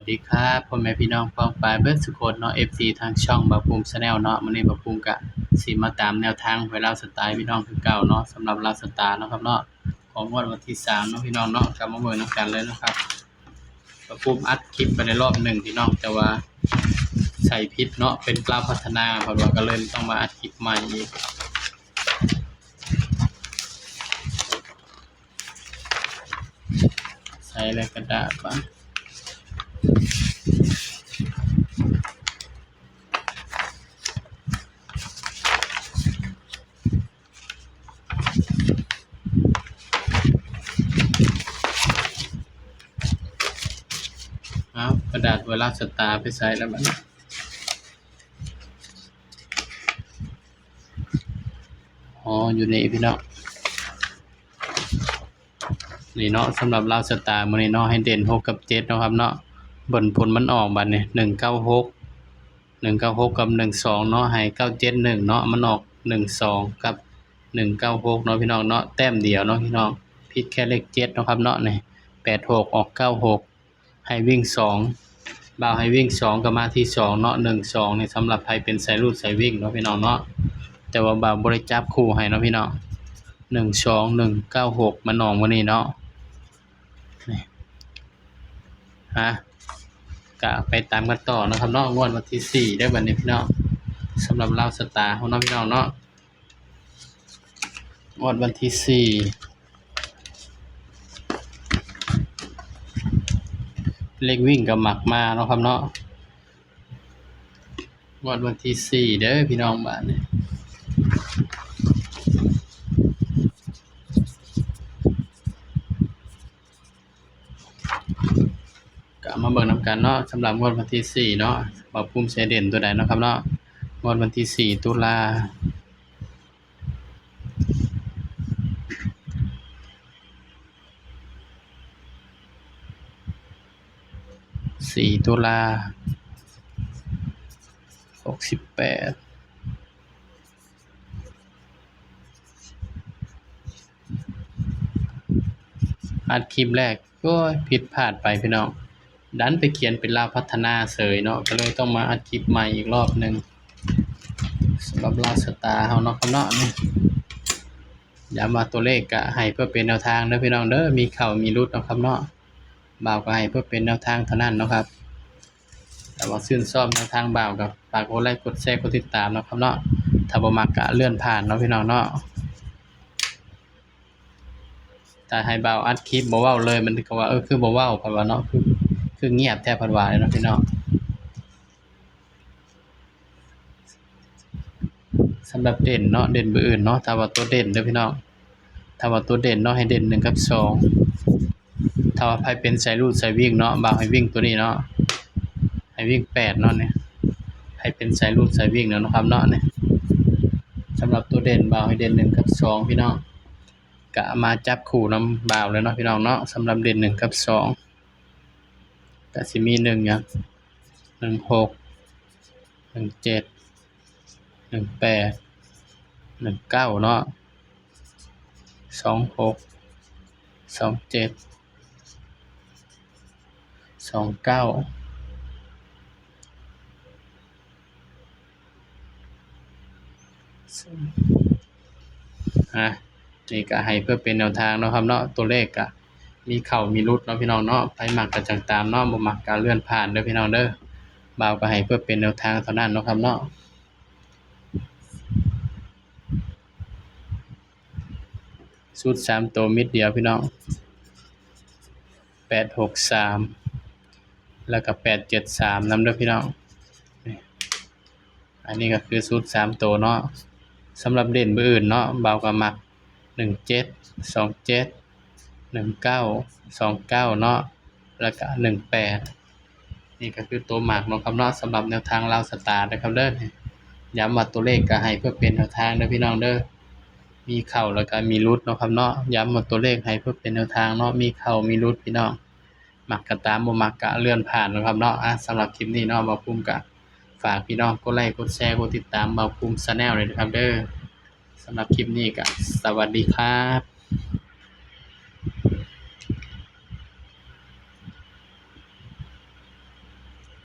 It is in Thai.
สวัสดีครับพ่อแม่พี่น้องพ้องปรายเบิดสุคนเนาะ FC ทางช่องบ่าวภูมิชาแนลเนาะมื้อนี้บ่าวภูมิก็สิมาตามแนวทางหวยลาวสไตล์พี่น้องคือเก่าเนาะสำหรับลาวสตาร์เนาะครับเนาะของงวดวันที่3เนาะพี่น้องเนาะก็มาเบิ่งนำกันเลยนะครับบ่าวภูมิอัดคลิปไปในรอบหนึ่งพี่น้องแต่ว่าใส่ผิดเนาะเป็นลาวพัฒนาเพิ่นว่าก็เลยต้องมาอัดคลิปใหม่อีกใส่เลยกระดาษบ่เอากระดาษหวยลาวสตาร์ไปใส่แล้วบัดนี้อ๋ออยู่นี่พี่น้องนี่เนาะสำหรับลาวสตาร์มื้อนี้เนาะให้เด่น6กับ7เนาะครับเนาะเบิ่นผลมันออกบัดนี้196กับ12เนาะให้971เนาะมันออก12กับ196เนาะพี่น้องเนาะแต้มเดียวเนาะพี่น้องผิดแค่เลข7เนาะครับเนาะนี่86ออก96ให้วิ่ง2บ่าวให้วิ่ง2ก็มาที่2เนาะ12นี่สำหรับใครเป็นสายรูดสายวิ่งเนาะพี่น้องเนาะแต่ว่าบ่าวบ่ได้จับคู่ให้เนาะพี่น้อง12196มันออกมื้อนี้เนาะนี่ก็ไปตามกันต่อนะครับเนาะงวดวันที่4ได้บัดนี้พี่น้องสำหรับลาวสตาร์ของเนาะพี่น้องเนาะงวดวันที่4เลขวิ่งก็มักมาเนาะครับเนาะงวดวันที่4เด้อพี่น้องบ้านนี้ก็มาเบิ่งนำกันเนาะสำหรับงวดวันที่4เนาะบ่าวภูมิสิเด่นตัวใดเนาะครับเนาะงวดวันที่4ตุลา4ตุลา68อัดคลิปแรกก็ผิดพลาดไปพี่น้องดันไปเขียนเป็นลาวพัฒนาเสยเนาะก็เลยต้องมาอัดคลิปใหม่อีกรอบหนึ่งสำหรับลาวสตาร์เฮาเนาะครับเนาะนี่ย้ำว่าตัวเลขก็ให้เพื่อเป็นแนวทางเด้อพี่น้องเด้อมีเข้ามีหลุดเนาะครับเนาะบ่าวก็ให้เพื่อเป็นแนวทางเท่านั้นเนาะครับแต่ว่าชื่นชอบแนวทางบ่าวก็ฝากกดไลค์กดแชร์กดติดตามเนาะครับเนาะถ้าบ่มักก็เลื่อนผ่านเนาะพี่น้องเนาะถ้าให้บ่าวอัดคลิปบ่เว้าเลยมันก็ว่าคือบ่เว้าเพิ่นว่าเนาะคือเงียบแท้เพิ่นว่าเลยเนาะพี่น้องสำหรับเด่นเนาะเด่นเบอร์อื่นเนาะถ้าว่าตัวเด่นเด้อพี่น้องถ้าว่าตัวเด่นเนาะให้เด่น1กับ2ถ้าว่าไผเป็นสายรูดสายวิ่งเนาะบ่าวให้วิ่งตัวนี้เนาะให้วิ่ง8เนาะเนี่ยให้เป็นสายรูดสายวิ่งเนาะครับเนาะเนี่ยสำหรับตัวเด่นบ่าวให้เด่น1กับ2พี่น้องก็มาจับคู่นำบ่าวเลยเนาะพี่น้องเนาะสำหรับเด่น1กับ2ก็สิมี1หยัง16 17 18 19เนาะ26 27 29นี่ก็ให้เพื่อเป็นแนวทางเนาะครับเนาะตัวเลขก็มีเข้ามีหลุดเนาะพี่น้องเนาะไผมักก็จังตามเนาะบ่มักก็เลื่อนผ่านเด้อพี่น้องเด้อบ่าวก็ให้เพื่อเป็นแนวทางเท่านั้นเนาะครับเนาะชุด3ตัวมิดเดียวพี่น้อง863แล้วก็873นำเด้อพี่น้องนี่อันนี้ก็คือชุด3ตัวเนาะสำหรับเด่นเบอร์อื่นเนาะบ่าวก็มัก17 27 19 29เนาะแล้วก็18นี่ก็คือตัวมักเนาะครับเนาะสำหรับแนวทางลาวสตาร์นะครับเด้อย้ำว่าตัวเลขก็ให้เพื่อเป็นแนวทางเด้อพี่น้องเด้อมีเข้าแล้วก็มีหลุดเนาะครับเนาะย้ำว่าตัวเลขให้เพื่อเป็นแนวทางเนาะมีเข้ามีหลุดพี่น้องมักก็ตามบ่มักก็เลื่อนผ่านเนาะครับเนาะสำหรับคลิปนี้เนาะบ่าวภูมิก็ฝากพี่น้องกดไลค์กดแชร์กดติดตามบ่าวภูมิชาแนลเลยนะครับเด้อสำหรับคลิปนี้ก็สวัสดีครับ